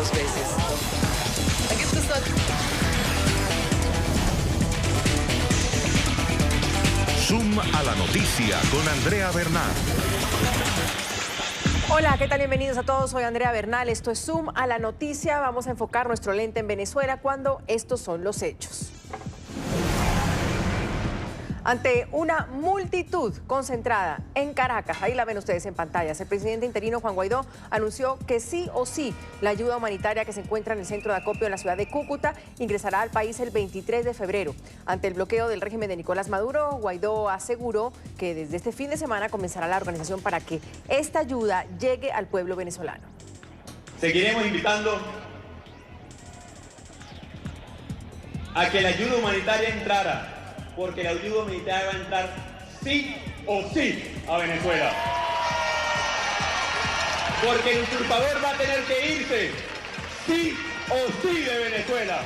dos veces. Aquí está. Zoom a la noticia con Andrea Bernal. Hola, ¿qué tal? Bienvenidos a todos. Soy Andrea Bernal. Esto es Zoom a la noticia. Vamos a enfocar nuestro lente en Venezuela cuando estos son los hechos. Ante una multitud concentrada en Caracas, ahí la ven ustedes en pantallas, el presidente interino Juan Guaidó anunció que sí o sí la ayuda humanitaria que se encuentra en el centro de acopio en la ciudad de Cúcuta ingresará al país el 23 de febrero. Ante el bloqueo del régimen de Nicolás Maduro, Guaidó aseguró que desde este fin de semana comenzará la organización para que esta ayuda llegue al pueblo venezolano. Seguiremos invitando a que la ayuda humanitaria entrara, porque la ayuda humanitaria va a entrar sí o sí a Venezuela. Porque el usurpador va a tener que irse sí o sí de Venezuela.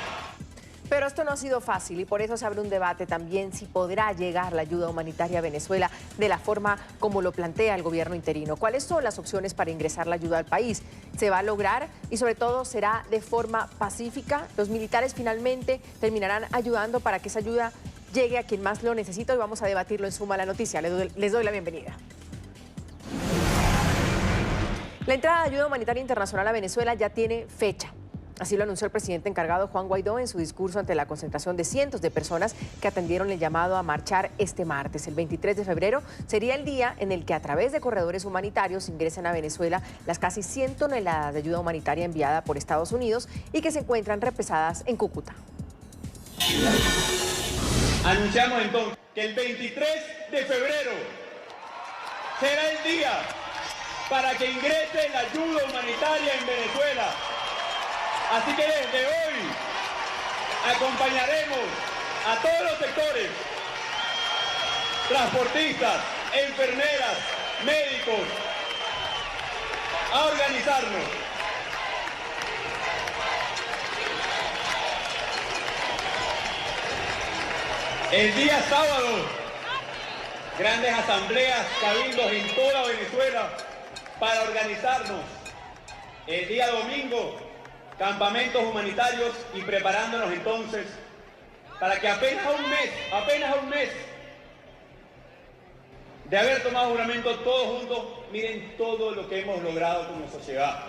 Pero esto no ha sido fácil y por eso se abre un debate también si podrá llegar la ayuda humanitaria a Venezuela de la forma como lo plantea el gobierno interino. ¿Cuáles son las opciones para ingresar la ayuda al país? ¿Se va a lograr? Y sobre todo, ¿será de forma pacífica? ¿Los militares finalmente terminarán ayudando para que esa ayuda llegue a quien más lo necesita? Y vamos a debatirlo en Suma la Noticia. Les doy la bienvenida. La entrada de ayuda humanitaria internacional a Venezuela ya tiene fecha. Así lo anunció el presidente encargado Juan Guaidó en su discurso ante la concentración de cientos de personas que atendieron el llamado a marchar este martes. El 23 de febrero sería el día en el que a través de corredores humanitarios ingresen a Venezuela las casi 100 toneladas de ayuda humanitaria enviada por Estados Unidos y que se encuentran represadas en Cúcuta. Anunciamos entonces que el 23 de febrero será el día para que ingrese la ayuda humanitaria en Venezuela. Así que desde hoy acompañaremos a todos los sectores, transportistas, enfermeras, médicos, a organizarnos. El día sábado, grandes asambleas, cabildos en toda Venezuela para organizarnos. El día domingo, campamentos humanitarios y preparándonos entonces para que apenas a un mes de haber tomado juramento todos juntos, miren todo lo que hemos logrado como sociedad.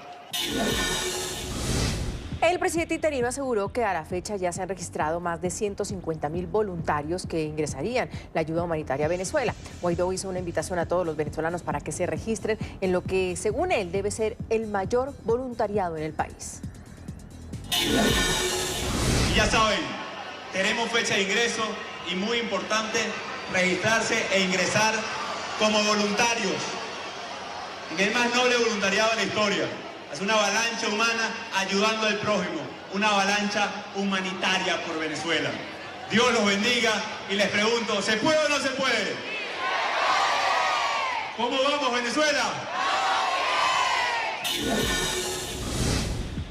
El presidente interino aseguró que a la fecha ya se han registrado más de 150.000 voluntarios que ingresarían la ayuda humanitaria a Venezuela. Guaidó hizo una invitación a todos los venezolanos para que se registren en lo que, según él, debe ser el mayor voluntariado en el país. Y ya saben, tenemos fecha de ingreso y muy importante registrarse e ingresar como voluntarios en el más noble voluntariado de la historia. Es una avalancha humana ayudando al prójimo, una avalancha humanitaria por Venezuela. Dios los bendiga y les pregunto, ¿se puede o no se puede? ¿Cómo vamos, Venezuela?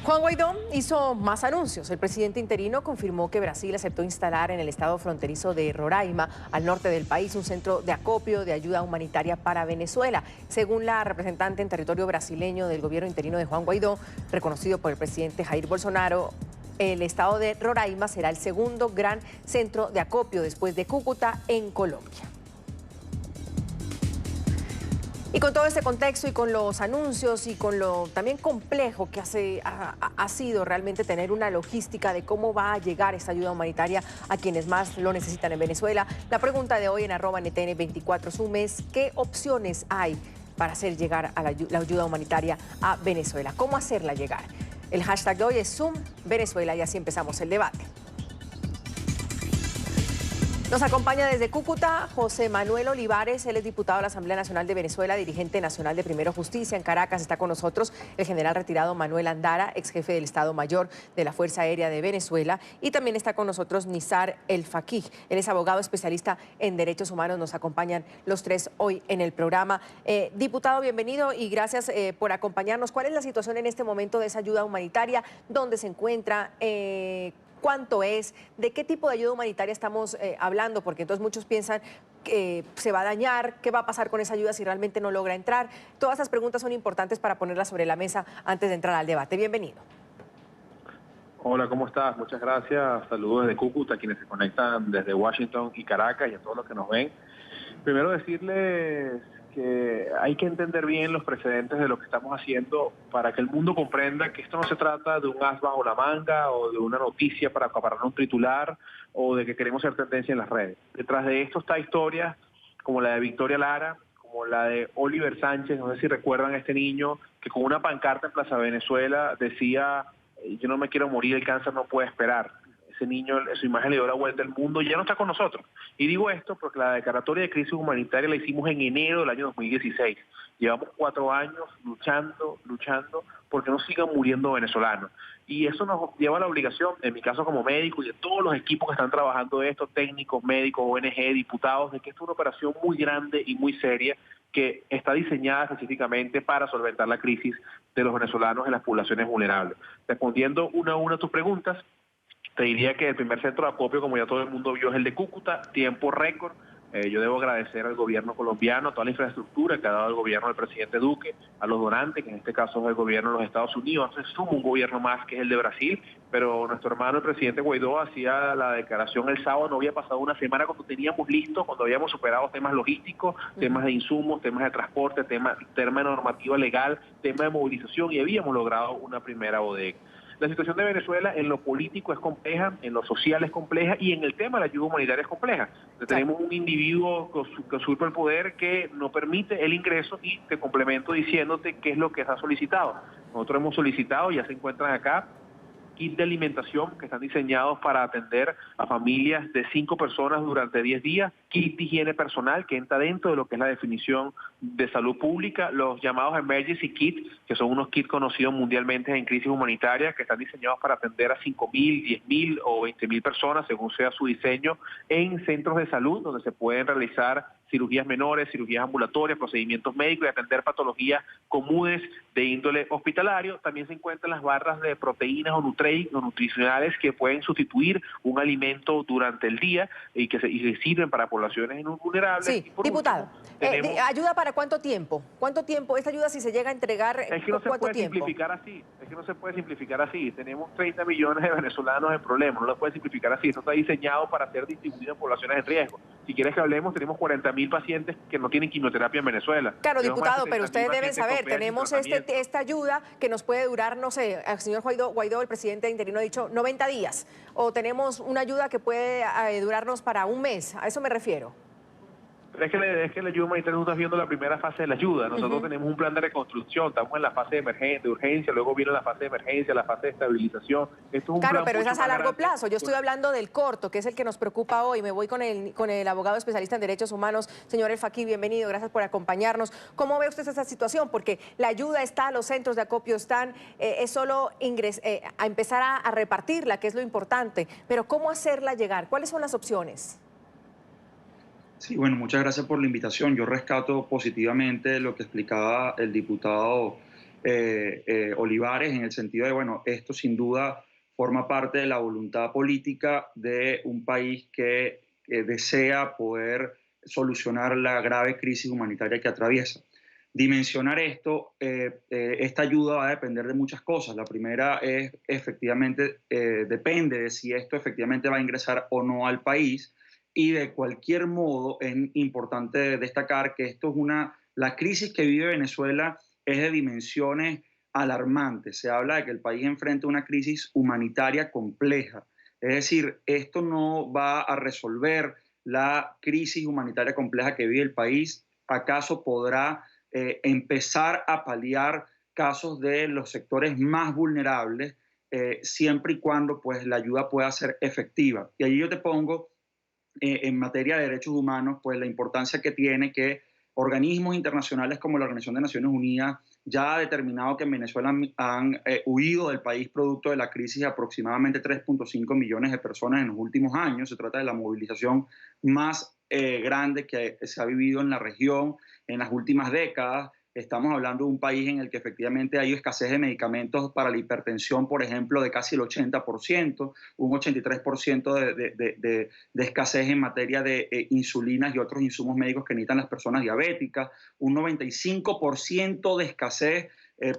Juan Guaidó hizo más anuncios. El presidente interino confirmó que Brasil aceptó instalar en el estado fronterizo de Roraima, al norte del país, un centro de acopio de ayuda humanitaria para Venezuela. Según la representante en territorio brasileño del gobierno interino de Juan Guaidó, reconocido por el presidente Jair Bolsonaro, el estado de Roraima será el segundo gran centro de acopio después de Cúcuta en Colombia. Y con todo este contexto y con los anuncios y con lo también complejo que ha sido realmente tener una logística de cómo va a llegar esta ayuda humanitaria a quienes más lo necesitan en Venezuela, la pregunta de hoy en @NTN24 Zoom es: ¿qué opciones hay para hacer llegar a la ayuda humanitaria a Venezuela? ¿Cómo hacerla llegar? El hashtag de hoy es Zoom Venezuela y así empezamos el debate. Nos acompaña desde Cúcuta José Manuel Olivares, él es diputado de la Asamblea Nacional de Venezuela, dirigente nacional de Primero Justicia. En Caracas está con nosotros el general retirado Manuel Andara, ex jefe del Estado Mayor de la Fuerza Aérea de Venezuela. Y también está con nosotros Nizar El Faqih, él es abogado especialista en derechos humanos. Nos acompañan los tres hoy en el programa. Diputado, bienvenido y gracias por acompañarnos. ¿Cuál es la situación en este momento de esa ayuda humanitaria? ¿Dónde se encuentra? ¿Cuánto es? ¿De qué tipo de ayuda humanitaria estamos hablando? Porque entonces muchos piensan que se va a dañar, qué va a pasar con esa ayuda si realmente no logra entrar. Todas esas preguntas son importantes para ponerlas sobre la mesa antes de entrar al debate. Bienvenido. Hola, ¿cómo estás? Muchas gracias. Saludos desde Cúcuta, a quienes se conectan desde Washington y Caracas y a todos los que nos ven. Primero decirles que hay que entender bien los precedentes de lo que estamos haciendo para que el mundo comprenda que esto no se trata de un as bajo la manga o de una noticia para acaparar un titular o de que queremos ser tendencia en las redes. Detrás de esto está historias como la de Victoria Lara, como la de Oliver Sánchez, no sé si recuerdan a este niño que con una pancarta en Plaza Venezuela decía: yo no me quiero morir, el cáncer no puede esperar. Ese niño, su imagen le dio la vuelta al mundo y ya no está con nosotros. Y digo esto porque la declaratoria de crisis humanitaria la hicimos en enero del año 2016. Llevamos 4 años luchando porque no sigan muriendo venezolanos. Y eso nos lleva a la obligación, en mi caso como médico y de todos los equipos que están trabajando esto, técnicos, médicos, ONG, diputados, de que esto es una operación muy grande y muy seria que está diseñada específicamente para solventar la crisis de los venezolanos en las poblaciones vulnerables. Respondiendo una a una a tus preguntas, te diría que el primer centro de acopio, como ya todo el mundo vio, es el de Cúcuta, tiempo récord. Yo debo agradecer al gobierno colombiano, a toda la infraestructura que ha dado el gobierno del presidente Duque, a los donantes, que en este caso es el gobierno de los Estados Unidos. Se suma un gobierno más, que es el de Brasil, pero nuestro hermano, el presidente Guaidó, hacía la declaración el sábado, no había pasado una semana cuando teníamos listo, cuando habíamos superado temas logísticos, temas de insumos, temas de transporte, tema de normativa legal, tema de movilización, y habíamos logrado una primera bodega. La situación de Venezuela en lo político es compleja, en lo social es compleja y en el tema de la ayuda humanitaria es compleja. Tenemos un individuo que usurpa el poder que no permite el ingreso y te complemento diciéndote qué es lo que se ha solicitado. Nosotros hemos solicitado, ya se encuentran acá, kits de alimentación que están diseñados para atender a familias de 5 personas durante 10 días, kit de higiene personal que entra dentro de lo que es la definición de salud pública, los llamados emergency kits, que son unos kits conocidos mundialmente en crisis humanitaria, que están diseñados para atender a 5.000, 10.000 o 20.000 personas, según sea su diseño, en centros de salud donde se pueden realizar cirugías menores, cirugías ambulatorias, procedimientos médicos y atender patologías comunes de índole hospitalario. También se encuentran las barras de proteínas o nutricionales que pueden sustituir un alimento durante el día y que sirven para poblaciones vulnerables. Sí, diputado, ¿ayuda para cuánto tiempo? ¿Cuánto tiempo? ¿Esta ayuda, si se llega a entregar, es que no se puede simplificar así? Es que no se puede simplificar así. Tenemos 30 millones de venezolanos en problemas, no lo puede simplificar así. Esto está diseñado para ser distribuido en poblaciones en riesgo. Si quieres que hablemos, tenemos 40.000 pacientes que no tienen quimioterapia en Venezuela. Claro, diputado, pero ustedes deben saber, tenemos esta ayuda que nos puede durar, no sé, el señor Guaidó, el presidente interino, ha dicho 90 días, o tenemos una ayuda que puede durarnos para un mes, a eso me refiero. Es que la ayuda humanitaria, no estás viendo la primera fase de la ayuda. Nosotros tenemos un plan de reconstrucción, estamos en la fase de urgencia, luego viene la fase de emergencia, la fase de estabilización. Esto es un claro, plan pero esa es a largo grande. plazo. Yo estoy hablando del corto, que es el que nos preocupa hoy. Me voy con el abogado especialista en derechos humanos, señor El Faqui, bienvenido, gracias por acompañarnos. ¿Cómo ve usted esa situación? Porque la ayuda está, los centros de acopio están, es solo a empezar a repartirla, que es lo importante. Pero ¿cómo hacerla llegar? ¿Cuáles son las opciones? Sí, bueno, muchas gracias por la invitación. Yo rescato positivamente lo que explicaba el diputado Olivares en el sentido de, bueno, esto sin duda forma parte de la voluntad política de un país que desea poder solucionar la grave crisis humanitaria que atraviesa. Dimensionar esto, esta ayuda va a depender de muchas cosas. La primera es, efectivamente, depende de si esto efectivamente va a ingresar o no al país. Y de cualquier modo es importante destacar que esto es la crisis que vive Venezuela es de dimensiones alarmantes. Se habla de que el país enfrenta una crisis humanitaria compleja. Es decir, esto no va a resolver la crisis humanitaria compleja que vive el país. ¿Acaso podrá empezar a paliar casos de los sectores más vulnerables siempre y cuando pues, la ayuda pueda ser efectiva? Y allí yo te pongo en materia de derechos humanos, pues la importancia que tiene que organismos internacionales como la Organización de Naciones Unidas ya ha determinado que en Venezuela han huido del país producto de la crisis aproximadamente 3.5 millones de personas en los últimos años. Se trata de la movilización más grande que se ha vivido en la región en las últimas décadas. Estamos hablando de un país en el que efectivamente hay escasez de medicamentos para la hipertensión, por ejemplo, de casi el 80%, un 83% de escasez en materia de insulinas y otros insumos médicos que necesitan las personas diabéticas, un 95% de escasez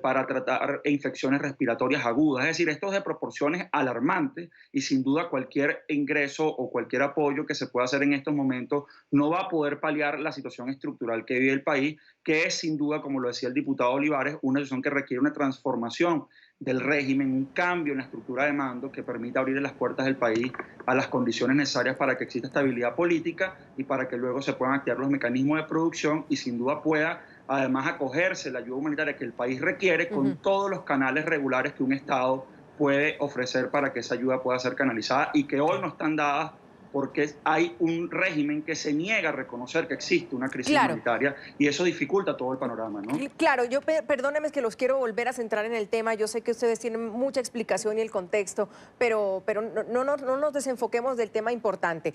para tratar infecciones respiratorias agudas. Es decir, esto es de proporciones alarmantes y sin duda cualquier ingreso o cualquier apoyo que se pueda hacer en estos momentos no va a poder paliar la situación estructural que vive el país, que es sin duda, como lo decía el diputado Olivares, una situación que requiere una transformación del régimen, un cambio en la estructura de mando que permita abrir las puertas del país a las condiciones necesarias para que exista estabilidad política y para que luego se puedan activar los mecanismos de producción y sin duda pueda además acogerse la ayuda humanitaria que el país requiere con todos los canales regulares que un Estado puede ofrecer para que esa ayuda pueda ser canalizada y que hoy no están dadas porque hay un régimen que se niega a reconocer que existe una crisis humanitaria y eso dificulta todo el panorama, ¿no? Claro, perdónenme que los quiero volver a centrar en el tema. Yo sé que ustedes tienen mucha explicación y el contexto, pero no nos desenfoquemos del tema importante.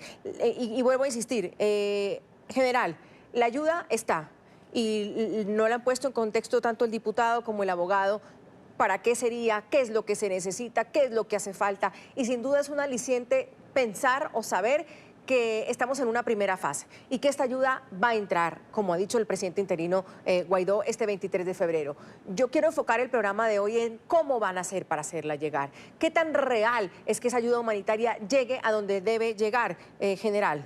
Y vuelvo a insistir, general, la ayuda está y no la han puesto en contexto tanto el diputado como el abogado. ¿Para qué sería? ¿Qué es lo que se necesita? ¿Qué es lo que hace falta? Y sin duda es un aliciente pensar o saber que estamos en una primera fase y que esta ayuda va a entrar, como ha dicho el presidente interino Guaidó, este 23 de febrero. Yo quiero enfocar el programa de hoy en cómo van a hacer para hacerla llegar. ¿Qué tan real es que esa ayuda humanitaria llegue a donde debe llegar, general?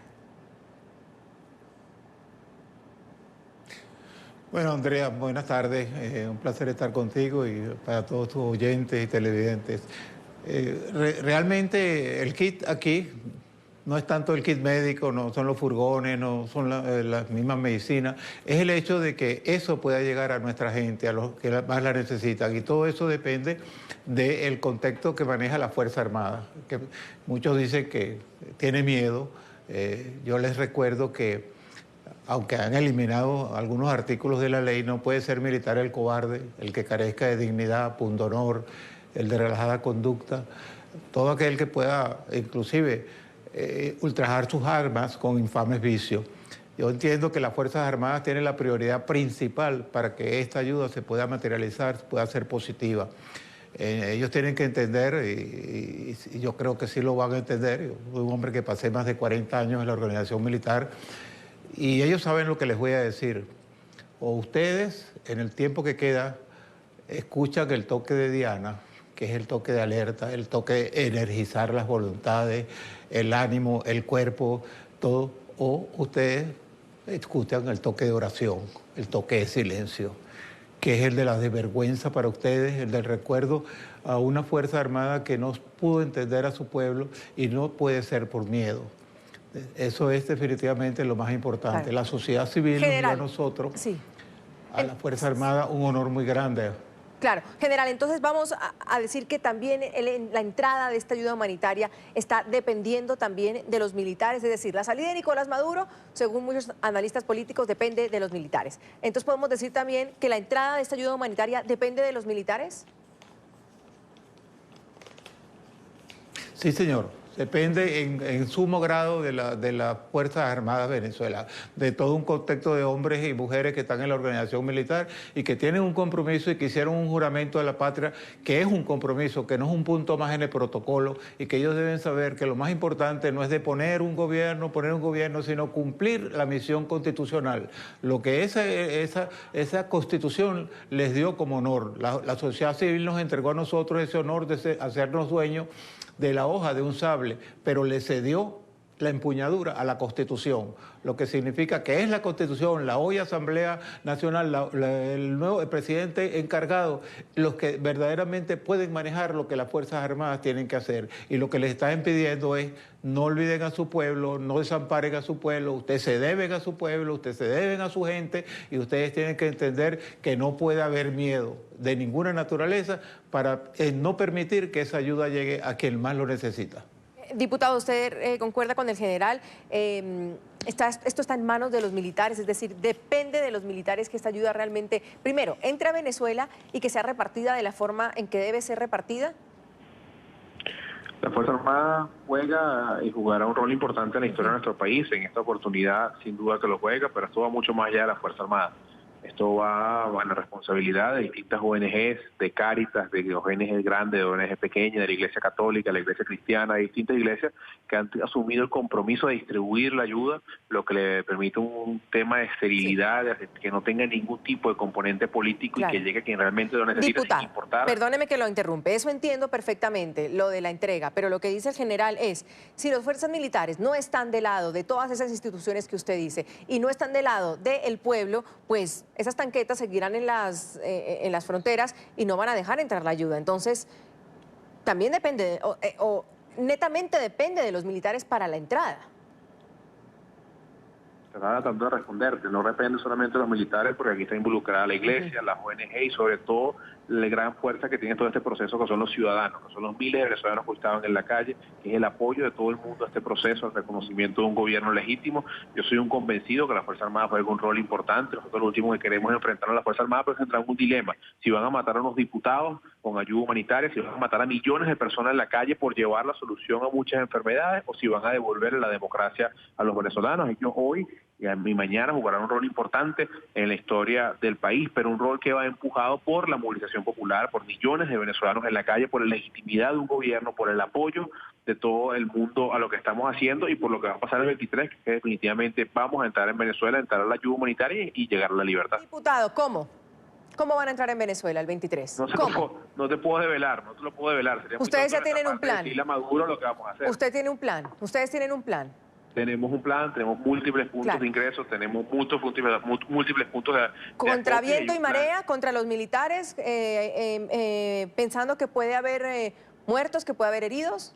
Bueno, Andrea, buenas tardes. Un placer estar contigo y para todos tus oyentes y televidentes. Realmente el kit aquí no es tanto el kit médico, no son los furgones, no son las mismas medicinas. Es el hecho de que eso pueda llegar a nuestra gente, a los que más la necesitan. Y todo eso depende del contexto que maneja la Fuerza Armada. Que muchos dicen que tiene miedo. Yo les recuerdo que aunque han eliminado algunos artículos de la ley, no puede ser militar el cobarde, el que carezca de dignidad, pundonor, el de relajada conducta, todo aquel que pueda inclusive ultrajar sus armas con infames vicios. Yo entiendo que las Fuerzas Armadas tienen la prioridad principal para que esta ayuda se pueda materializar, pueda ser positiva. Ellos tienen que entender, y yo creo que sí lo van a entender. Yo soy un hombre que pasé más de 40 años en la organización militar, y ellos saben lo que les voy a decir. O ustedes, en el tiempo que queda, escuchan el toque de Diana, que es el toque de alerta, el toque de energizar las voluntades, el ánimo, el cuerpo, todo. O ustedes escuchan el toque de oración, el toque de silencio, que es el de la desvergüenza para ustedes, el del recuerdo a una Fuerza Armada que no pudo entender a su pueblo y no puede ser por miedo. Eso es definitivamente lo más importante. Claro. La sociedad civil nos dio a nosotros, a la Fuerza Armada, un honor muy grande. Claro. General, entonces vamos a decir que también la entrada de esta ayuda humanitaria está dependiendo también de los militares, es decir, la salida de Nicolás Maduro, según muchos analistas políticos, depende de los militares. Entonces, ¿podemos decir también que la entrada de esta ayuda humanitaria depende de los militares? Sí, señor. Depende en sumo grado de las Fuerzas Armadas de Venezuela, de todo un contexto de hombres y mujeres que están en la organización militar y que tienen un compromiso y que hicieron un juramento de la patria, que es un compromiso, que no es un punto más en el protocolo, y que ellos deben saber que lo más importante no es de poner un gobierno, sino cumplir la misión constitucional. Lo que esa constitución les dio como honor. La sociedad civil nos entregó a nosotros ese honor de hacernos dueños de la hoja de un sable, pero le cedió la empuñadura a la Constitución, lo que significa que es la Constitución, la hoy Asamblea Nacional, el nuevo presidente encargado, los que verdaderamente pueden manejar lo que las Fuerzas Armadas tienen que hacer. Y lo que les está impidiendo es no olviden a su pueblo, no desamparen a su pueblo, ustedes se deben a su pueblo, ustedes se deben a su gente y ustedes tienen que entender que no puede haber miedo de ninguna naturaleza para no permitir que esa ayuda llegue a quien más lo necesita. Diputado, ¿usted concuerda con el general? Esto está en manos de los militares, es decir, depende de los militares que esta ayuda realmente, primero, entre a Venezuela y que sea repartida de la forma en que debe ser repartida. La Fuerza Armada juega y jugará un rol importante en la historia de nuestro país. En esta oportunidad, sin duda que lo juega, pero esto va mucho más allá de la Fuerza Armada. Esto va a la responsabilidad de distintas ONGs, de Cáritas, de ONGs grandes, de ONGs pequeñas, de la Iglesia Católica, de la Iglesia Cristiana, de distintas iglesias que han asumido el compromiso de distribuir la ayuda, lo que le permite un tema de esterilidad, de que no tenga ningún tipo de componente político y que llegue a quien realmente lo necesita. Diputado, sin importar. Perdóneme que lo interrumpe, eso entiendo perfectamente, lo de la entrega, pero lo que dice el general es, si las fuerzas militares no están del lado de todas esas instituciones que usted dice y no están del lado del pueblo, pues esas tanquetas seguirán en las fronteras y no van a dejar entrar la ayuda. Entonces, también depende, o netamente depende de los militares para la entrada. Estaba tratando de responderte, no depende solamente de los militares, porque aquí está involucrada la iglesia, las ONG y sobre todo la gran fuerza que tiene todo este proceso, que son los ciudadanos, que son los miles de venezolanos que estaban en la calle, que es el apoyo de todo el mundo a este proceso, al reconocimiento de un gobierno legítimo. Yo soy un convencido que la Fuerza Armada juega un rol importante. Nosotros lo último que queremos es enfrentarnos a la Fuerza Armada, pero entramos en un dilema. Si van a matar a unos diputados con ayuda humanitaria, si van a matar a millones de personas en la calle por llevar la solución a muchas enfermedades, o si van a devolverle la democracia a los venezolanos. Ellos hoy y mañana jugarán un rol importante en la historia del país, pero un rol que va empujado por la movilización popular, por millones de venezolanos en la calle, por la legitimidad de un gobierno, por el apoyo de todo el mundo a lo que estamos haciendo y por lo que va a pasar el 23, que definitivamente vamos a entrar en Venezuela, entrar a la ayuda humanitaria y llegar a la libertad. Diputado, ¿cómo? ¿Cómo van a entrar en Venezuela el 23? No te puedo develar, no te lo puedo develar. Ustedes ya tienen un plan. Decirle a Maduro lo que vamos a hacer. Usted tiene un plan, ustedes tienen un plan. Tenemos un plan, tenemos múltiples puntos de ingresos, tenemos múltiples puntos de contra viento y marea, contra los militares, pensando que puede haber muertos, que puede haber heridos.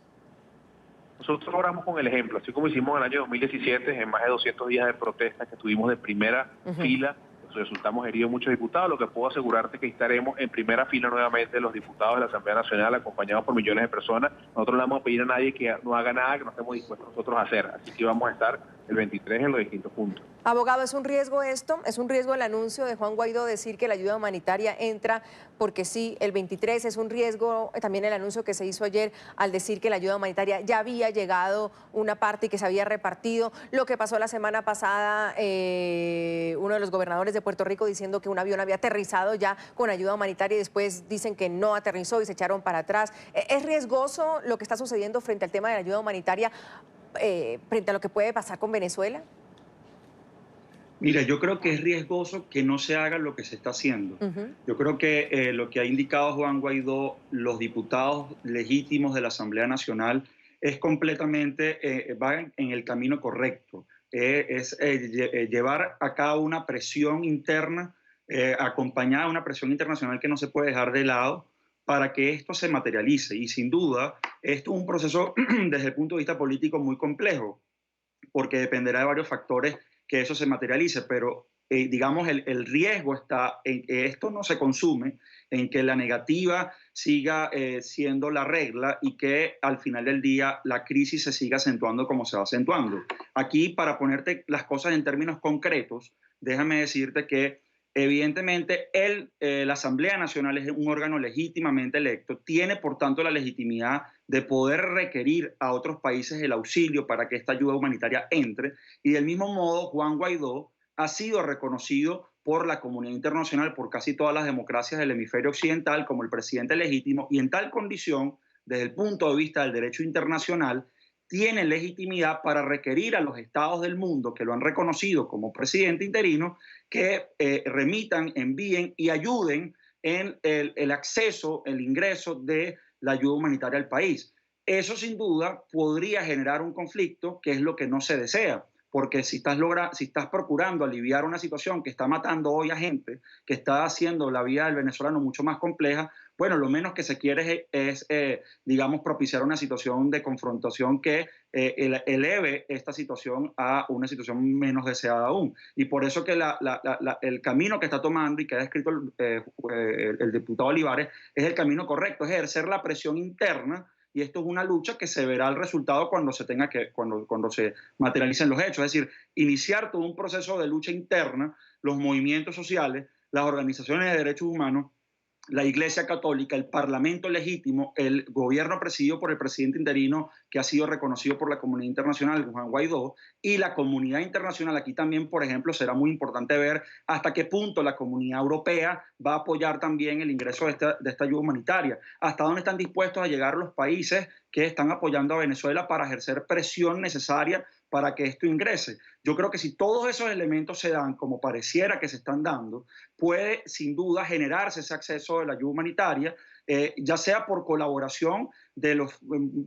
Nosotros oramos con el ejemplo, así como hicimos en el año 2017, en más de 200 días de protesta que estuvimos de primera fila, resultamos heridos muchos diputados. Lo que puedo asegurarte que estaremos en primera fila nuevamente los diputados de la Asamblea Nacional, acompañados por millones de personas. Nosotros no le vamos a pedir a nadie que no haga nada que no estemos dispuestos nosotros a hacer. Así que vamos a estar el 23 en los distintos puntos. Abogado, ¿es un riesgo esto? ¿Es un riesgo el anuncio de Juan Guaidó decir que la ayuda humanitaria entra porque sí, el 23? ¿Es un riesgo también el anuncio que se hizo ayer al decir que la ayuda humanitaria ya había llegado una parte y que se había repartido? Lo que pasó la semana pasada, uno de los gobernadores de Puerto Rico diciendo que un avión había aterrizado ya con ayuda humanitaria y después dicen que no aterrizó y se echaron para atrás. ¿Es riesgoso lo que está sucediendo frente al tema de la ayuda humanitaria, frente a lo que puede pasar con Venezuela? Mira, yo creo que es riesgoso que no se haga lo que se está haciendo. Yo creo que lo que ha indicado Juan Guaidó, los diputados legítimos de la Asamblea Nacional, es completamente, van en el camino correcto. Es llevar a cabo una presión interna, acompañada de una presión internacional que no se puede dejar de lado para que esto se materialice. Y sin duda, esto es un proceso desde el punto de vista político muy complejo, porque dependerá de varios factores que eso se materialice, pero digamos el riesgo está en que esto no se consume, en que la negativa siga siendo la regla y que al final del día la crisis se siga acentuando como se va acentuando. Aquí, para ponerte las cosas en términos concretos, déjame decirte que evidentemente la Asamblea Nacional es un órgano legítimamente electo, tiene por tanto la legitimidad de poder requerir a otros países el auxilio para que esta ayuda humanitaria entre, y del mismo modo Juan Guaidó ha sido reconocido por la comunidad internacional, por casi todas las democracias del hemisferio occidental como el presidente legítimo, y en tal condición, desde el punto de vista del derecho internacional, tiene legitimidad para requerir a los estados del mundo que lo han reconocido como presidente interino que remitan, envíen y ayuden en el acceso, el ingreso de la ayuda humanitaria al país. Eso sin duda podría generar un conflicto, que es lo que no se desea, porque si estás procurando aliviar una situación que está matando hoy a gente, que está haciendo la vida del venezolano mucho más compleja, bueno, lo menos que se quiere es digamos, propiciar una situación de confrontación que eleve esta situación a una situación menos deseada aún. Y por eso que el camino que está tomando y que ha descrito el diputado Olivares es el camino correcto, es ejercer la presión interna. Y esto es una lucha que se verá el resultado cuando se materialicen los hechos. Es decir, iniciar todo un proceso de lucha interna, los movimientos sociales, las organizaciones de derechos humanos, la Iglesia Católica, el Parlamento legítimo, el gobierno presidido por el presidente interino que ha sido reconocido por la comunidad internacional, Juan Guaidó, y la comunidad internacional. Aquí también, por ejemplo, será muy importante ver hasta qué punto la comunidad europea va a apoyar también el ingreso de esta ayuda humanitaria, hasta dónde están dispuestos a llegar los países que están apoyando a Venezuela para ejercer presión necesaria para que esto ingrese. Yo creo que si todos esos elementos se dan como pareciera que se están dando, puede sin duda generarse ese acceso de la ayuda humanitaria, ya sea por colaboración de los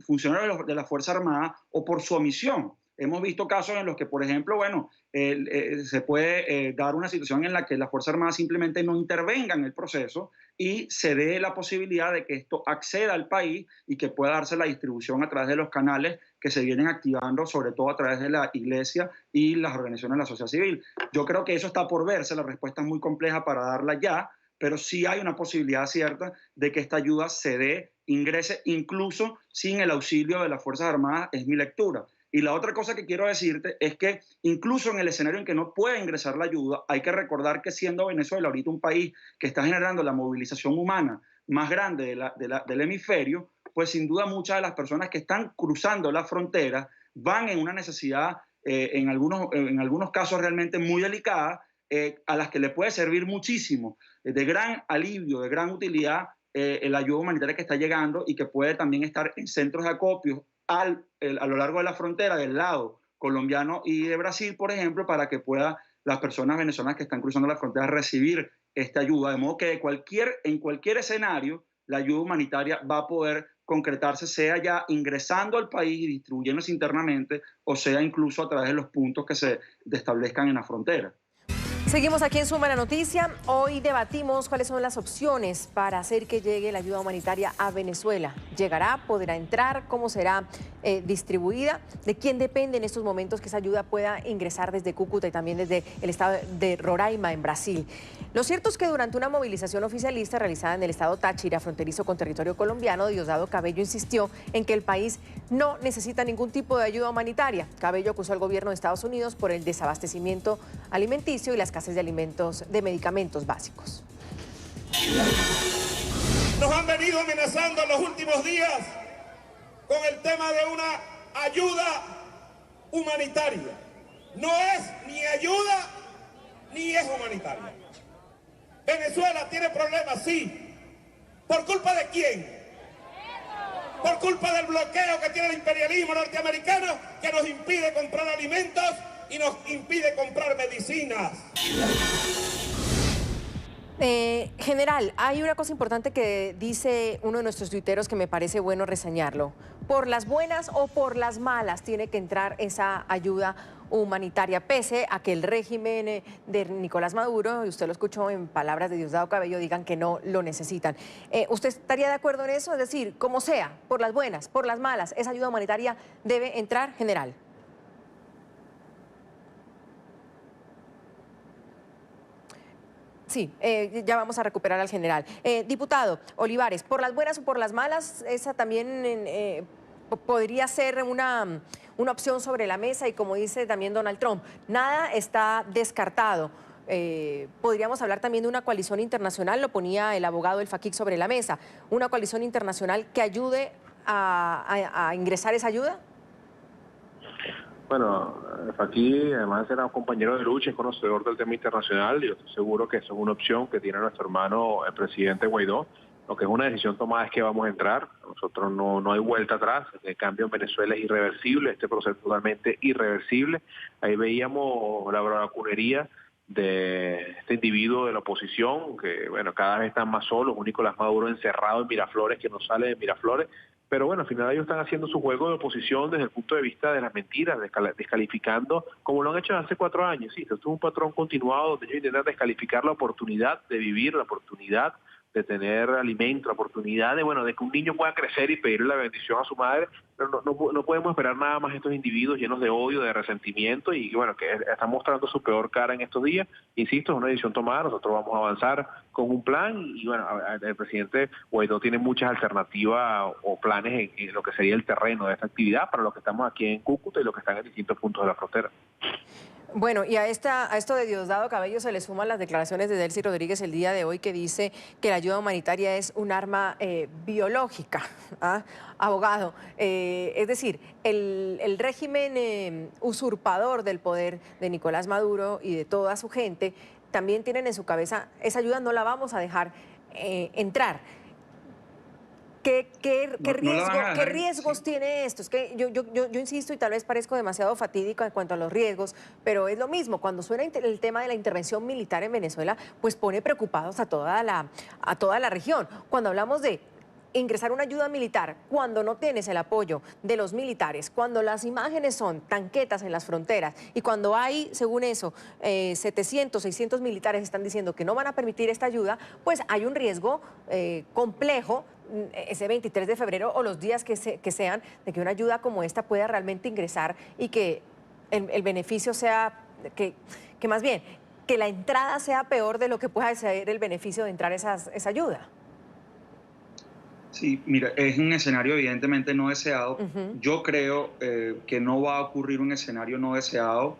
funcionarios de la Fuerza Armada o por su omisión. Hemos visto casos en los que, por ejemplo, bueno, se puede dar una situación en la que la Fuerza Armada simplemente no intervenga en el proceso y se dé la posibilidad de que esto acceda al país y que pueda darse la distribución a través de los canales que se vienen activando, sobre todo a través de la Iglesia y las organizaciones de la sociedad civil. Yo creo que eso está por verse, la respuesta es muy compleja para darla ya, pero sí hay una posibilidad cierta de que esta ayuda se dé, ingrese, incluso sin el auxilio de las Fuerzas Armadas, es mi lectura. Y la otra cosa que quiero decirte es que incluso en el escenario en que no puede ingresar la ayuda, hay que recordar que siendo Venezuela ahorita un país que está generando la movilización humana más grande del hemisferio, pues sin duda muchas de las personas que están cruzando la frontera van en una necesidad, en algunos casos realmente muy delicada, a las que le puede servir muchísimo, de gran alivio, de gran utilidad, la ayuda humanitaria que está llegando y que puede también estar en centros de acopio a lo largo de la frontera del lado colombiano y de Brasil, por ejemplo, para que puedan las personas venezolanas que están cruzando la frontera recibir esta ayuda. De modo que en cualquier escenario la ayuda humanitaria va a poder concretarse, sea ya ingresando al país y distribuyéndose internamente, o sea incluso a través de los puntos que se establezcan en la frontera. Seguimos aquí en Suma la Noticia. Hoy debatimos cuáles son las opciones para hacer que llegue la ayuda humanitaria a Venezuela. ¿Llegará? ¿Podrá entrar? ¿Cómo será distribuida? ¿De quién depende en estos momentos que esa ayuda pueda ingresar desde Cúcuta y también desde el estado de Roraima, en Brasil? Lo cierto es que durante una movilización oficialista realizada en el estado Táchira, fronterizo con territorio colombiano, Diosdado Cabello insistió en que el país no necesita ningún tipo de ayuda humanitaria. Cabello acusó al gobierno de Estados Unidos por el desabastecimiento alimenticio y la escasez de medicamentos básicos. Nos han venido amenazando en los últimos días con el tema de una ayuda humanitaria. No es ni ayuda ni es humanitaria. Venezuela tiene problemas, sí. ¿Por culpa de quién? Por culpa del bloqueo que tiene el imperialismo norteamericano, que nos impide comprar alimentos y nos impide comprar medicinas. General, hay una cosa importante que dice uno de nuestros tuiteros que me parece bueno reseñarlo. Por las buenas o por las malas tiene que entrar esa ayuda humanitaria, pese a que el régimen de Nicolás Maduro, y usted lo escuchó en palabras de Diosdado Cabello, digan que no lo necesitan. ¿Usted estaría de acuerdo en eso? Es decir, como sea, por las buenas, por las malas, esa ayuda humanitaria debe entrar, general. Sí, ya vamos a recuperar al general. Diputado Olivares, por las buenas o por las malas, esa también podría ser una opción sobre la mesa y como dice también Donald Trump, nada está descartado. Podríamos hablar también de una coalición internacional, lo ponía el abogado El Faquic sobre la mesa, una coalición internacional que ayude a ingresar esa ayuda. Bueno, aquí además era un compañero de lucha, es conocedor del tema internacional y yo estoy seguro que eso es una opción que tiene nuestro hermano el presidente Guaidó. Lo que es una decisión tomada es que vamos a entrar, nosotros no hay vuelta atrás, el cambio en Venezuela es irreversible, este proceso es totalmente irreversible. Ahí veíamos la bravuconería de este individuo de la oposición, que bueno, cada vez están más solos, un Nicolás Maduro encerrado en Miraflores, que no sale de Miraflores. Pero bueno, al final ellos están haciendo su juego de oposición desde el punto de vista de las mentiras, descalificando, como lo han hecho hace 4 años. Sí, esto es un patrón continuado donde ellos intentan descalificar la oportunidad de vivir, la oportunidad de tener alimento, la oportunidad de, bueno, de que un niño pueda crecer y pedirle la bendición a su madre, pero no podemos esperar nada más estos individuos llenos de odio, de resentimiento y bueno, que están mostrando su peor cara en estos días. Insisto, es una decisión tomada, nosotros vamos a avanzar con un plan y bueno, el presidente Guaidó tiene muchas alternativas o planes en lo que sería el terreno de esta actividad para los que estamos aquí en Cúcuta y los que están en distintos puntos de la frontera. Bueno, y a esto de Diosdado Cabello se le suman las declaraciones de Delcy Rodríguez el día de hoy, que dice que la ayuda humanitaria es un arma biológica. ¿Ah? Abogado, es decir, el régimen usurpador del poder de Nicolás Maduro y de toda su gente también tienen en su cabeza: esa ayuda no la vamos a dejar entrar. ¿Qué riesgos tiene esto? Es que yo insisto, y tal vez parezco demasiado fatídico en cuanto a los riesgos, pero es lo mismo. Cuando suena el tema de la intervención militar en Venezuela, pues pone preocupados a toda la región. Cuando hablamos de ingresar una ayuda militar, cuando no tienes el apoyo de los militares, cuando las imágenes son tanquetas en las fronteras y cuando hay, según eso, 700, 600 militares están diciendo que no van a permitir esta ayuda, pues hay un riesgo complejo ese 23 de febrero o los días que sean, de que una ayuda como esta pueda realmente ingresar y que el beneficio sea, que más bien, que la entrada sea peor de lo que pueda ser el beneficio de entrar esa ayuda. Sí, mira, es un escenario evidentemente no deseado. Yo creo que no va a ocurrir un escenario no deseado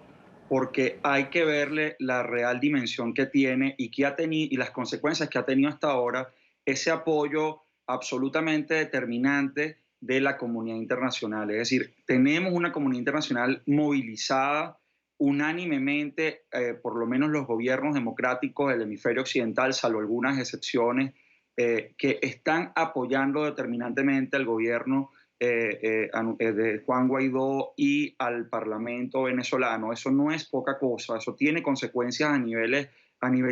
porque hay que verle la real dimensión que tiene y que ha tenido y las consecuencias que ha tenido hasta ahora ese apoyo absolutamente determinante de la comunidad internacional. Es decir, tenemos una comunidad internacional movilizada unánimemente, por lo menos los gobiernos democráticos del hemisferio occidental, salvo algunas excepciones, que están apoyando determinantemente al gobierno de Juan Guaidó y al Parlamento venezolano. Eso no es poca cosa, eso tiene consecuencias a nivel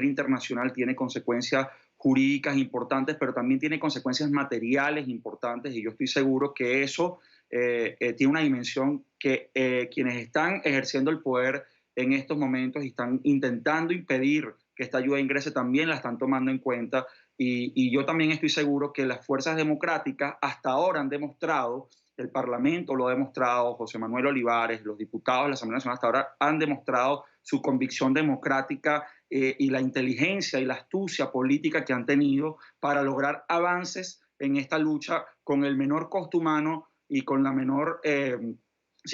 internacional, tiene consecuencias jurídicas importantes, pero también tiene consecuencias materiales importantes, y yo estoy seguro que eso tiene una dimensión que quienes están ejerciendo el poder en estos momentos y están intentando impedir que esta ayuda ingrese también la están tomando en cuenta. Y yo también estoy seguro que las fuerzas democráticas hasta ahora han demostrado, el Parlamento lo ha demostrado, José Manuel Olivares, los diputados de la Asamblea Nacional hasta ahora han demostrado su convicción democrática y la inteligencia y la astucia política que han tenido para lograr avances en esta lucha con el menor costo humano y con la menor...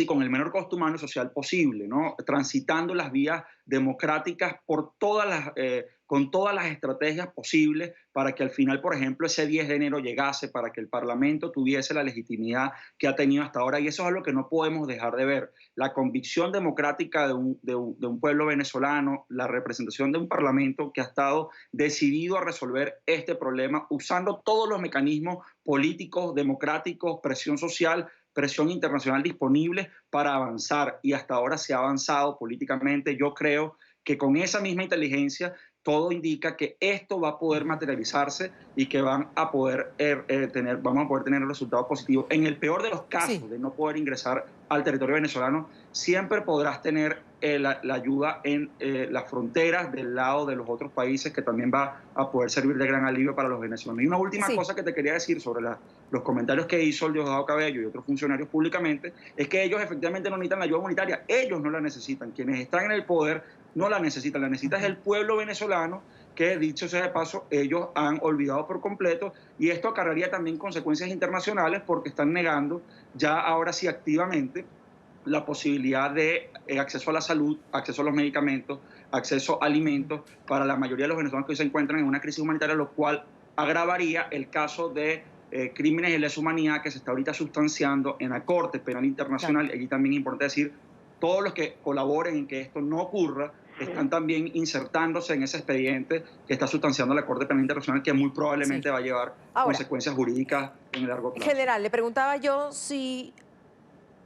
con el menor costo humano y social posible, ¿no? Transitando las vías democráticas por con todas las estrategias posibles para que al final, por ejemplo, ese 10 de enero llegase, para que el Parlamento tuviese la legitimidad que ha tenido hasta ahora. Y eso es algo que no podemos dejar de ver. La convicción democrática de un pueblo venezolano, la representación de un Parlamento que ha estado decidido a resolver este problema usando todos los mecanismos políticos, democráticos, presión social, presión internacional disponible para avanzar, y hasta ahora se ha avanzado políticamente. Yo creo que con esa misma inteligencia todo indica que esto va a poder materializarse y que vamos a poder tener resultados positivos. En el peor de los casos de no poder ingresar al territorio venezolano, siempre podrás tener la ayuda en las fronteras del lado de los otros países, que también va a poder servir de gran alivio para los venezolanos. Y una última cosa que te quería decir sobre los comentarios que hizo el Diosdado Cabello y otros funcionarios públicamente, es que ellos efectivamente no necesitan la ayuda humanitaria, ellos no la necesitan, quienes están en el poder no la necesitan, la necesita es el pueblo venezolano, que dicho sea de paso, ellos han olvidado por completo, y esto acarrearía también consecuencias internacionales porque están negando ya ahora sí activamente la posibilidad de acceso a la salud, acceso a los medicamentos, acceso a alimentos para la mayoría de los venezolanos que hoy se encuentran en una crisis humanitaria, lo cual agravaría el caso de crímenes de lesa humanidad que se está ahorita sustanciando en la Corte Penal Internacional. Allí también es importante decir, todos los que colaboren en que esto no ocurra están también insertándose en ese expediente que está sustanciando la Corte Penal Internacional, que muy probablemente va a llevar consecuencias jurídicas en el largo plazo. General, le preguntaba yo si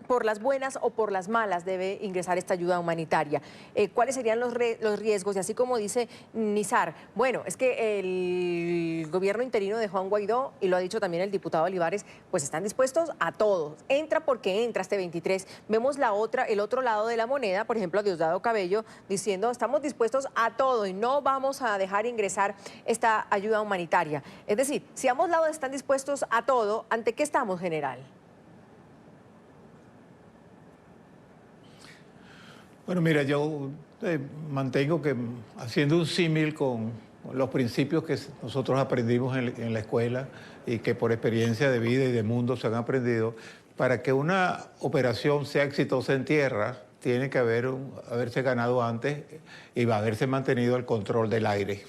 por las buenas o por las malas debe ingresar esta ayuda humanitaria. ¿Cuáles serían los riesgos? Y así como dice Nizar, bueno, es que el gobierno interino de Juan Guaidó, y lo ha dicho también el diputado Olivares, pues están dispuestos a todo. Entra porque entra este 23. Vemos el otro lado de la moneda, por ejemplo, Diosdado Cabello diciendo, estamos dispuestos a todo y no vamos a dejar ingresar esta ayuda humanitaria. Es decir, si ambos lados están dispuestos a todo, ¿ante qué estamos, general? Bueno, mira, yo mantengo que, haciendo un símil con los principios que nosotros aprendimos en la escuela y que por experiencia de vida y de mundo se han aprendido, para que una operación sea exitosa en tierra, tiene que haberse ganado antes y va a haberse mantenido el control del aire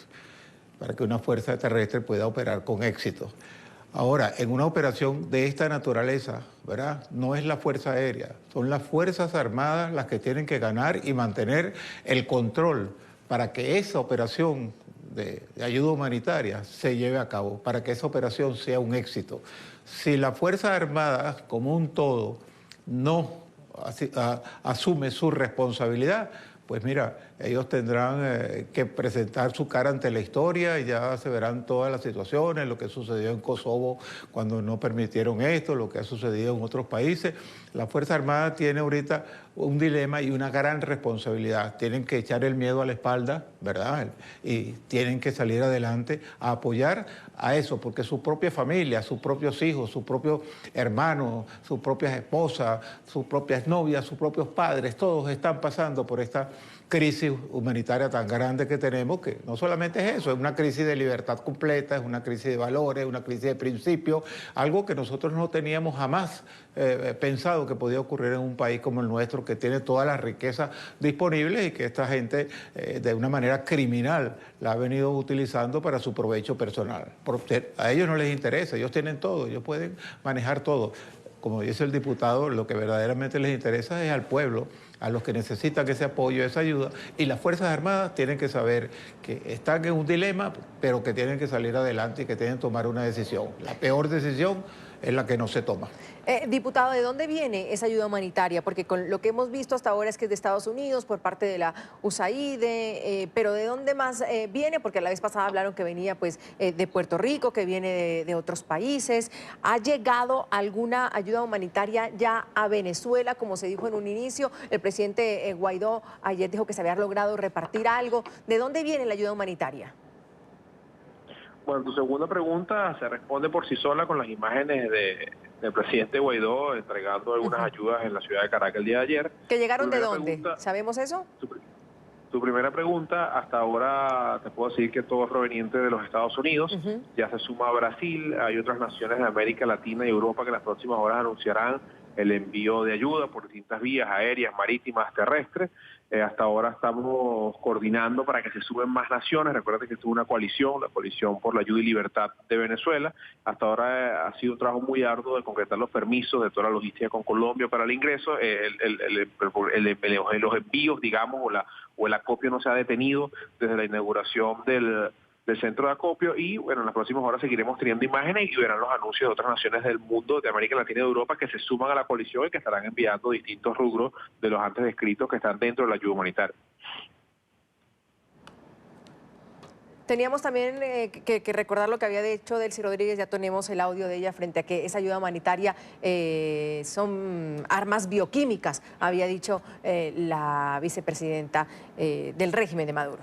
para que una fuerza terrestre pueda operar con éxito. Ahora, en una operación de esta naturaleza, ¿verdad?, no es la Fuerza Aérea, son las Fuerzas Armadas las que tienen que ganar y mantener el control para que esa operación de ayuda humanitaria se lleve a cabo, para que esa operación sea un éxito. Si la Fuerza Armada, como un todo, no asume su responsabilidad, pues mira, ellos tendrán que presentar su cara ante la historia y ya se verán todas las situaciones, lo que sucedió en Kosovo cuando no permitieron esto, lo que ha sucedido en otros países. La Fuerza Armada tiene ahorita un dilema y una gran responsabilidad. Tienen que echar el miedo a la espalda, ¿verdad? Y tienen que salir adelante a apoyar a eso, porque su propia familia, sus propios hijos, sus propios hermanos, sus propias esposas, sus propias novias, sus propios padres, todos están pasando por esta crisis humanitaria tan grande que tenemos, que no solamente es eso, es una crisis de libertad completa, es una crisis de valores, una crisis de principios, algo que nosotros no teníamos jamás pensado que podía ocurrir en un país como el nuestro, que tiene todas las riquezas disponibles y que esta gente de una manera criminal la ha venido utilizando para su provecho personal. A ellos no les interesa, ellos tienen todo, ellos pueden manejar todo. Como dice el diputado, lo que verdaderamente les interesa es al pueblo, a los que necesitan ese apoyo, esa ayuda, y las Fuerzas Armadas tienen que saber que están en un dilema, pero que tienen que salir adelante y que tienen que tomar una decisión. La peor decisión es la que no se toma. Diputado, ¿de dónde viene esa ayuda humanitaria? Porque con lo que hemos visto hasta ahora es que es de Estados Unidos, por parte de la USAID, pero ¿de dónde más viene? Porque la vez pasada hablaron que venía pues, de Puerto Rico, que viene de otros países. ¿Ha llegado alguna ayuda humanitaria ya a Venezuela, como se dijo en un inicio? El presidente Guaidó ayer dijo que se había logrado repartir algo. ¿De dónde viene la ayuda humanitaria? Bueno, tu segunda pregunta se responde por sí sola con las imágenes del presidente Guaidó entregando algunas ayudas en la ciudad de Caracas el día de ayer. ¿Que llegaron de dónde? ¿Sabemos eso? Tu primera pregunta, hasta ahora te puedo decir que todo es proveniente de los Estados Unidos. Ya se suma a Brasil, hay otras naciones de América Latina y Europa que en las próximas horas anunciarán el envío de ayuda por distintas vías aéreas, marítimas, terrestres. Hasta ahora estamos coordinando para que se suben más naciones. Recuerda que estuvo una coalición, la Coalición por la Ayuda y Libertad de Venezuela. Hasta ahora ha sido un trabajo muy arduo de concretar los permisos de toda la logística con Colombia para el ingreso. Los envíos, digamos, o el acopio no se ha detenido desde la inauguración del centro de acopio y bueno, en las próximas horas seguiremos teniendo imágenes y verán los anuncios de otras naciones del mundo, de América Latina y de Europa que se suman a la coalición y que estarán enviando distintos rubros de los antes descritos que están dentro de la ayuda humanitaria. Teníamos también que recordar lo que había dicho Delcy Rodríguez, ya tenemos el audio de ella frente a que esa ayuda humanitaria son armas bioquímicas, había dicho la vicepresidenta del régimen de Maduro.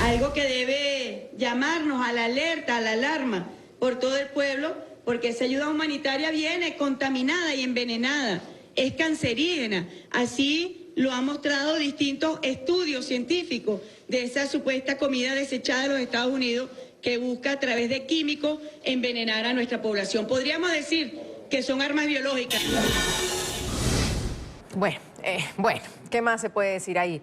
Algo que debe llamarnos a la alerta, a la alarma por todo el pueblo, porque esa ayuda humanitaria viene contaminada y envenenada, es cancerígena. Así lo han mostrado distintos estudios científicos de esa supuesta comida desechada de los Estados Unidos que busca a través de químicos envenenar a nuestra población. Podríamos decir que son armas biológicas. Bueno, ¿qué más se puede decir ahí?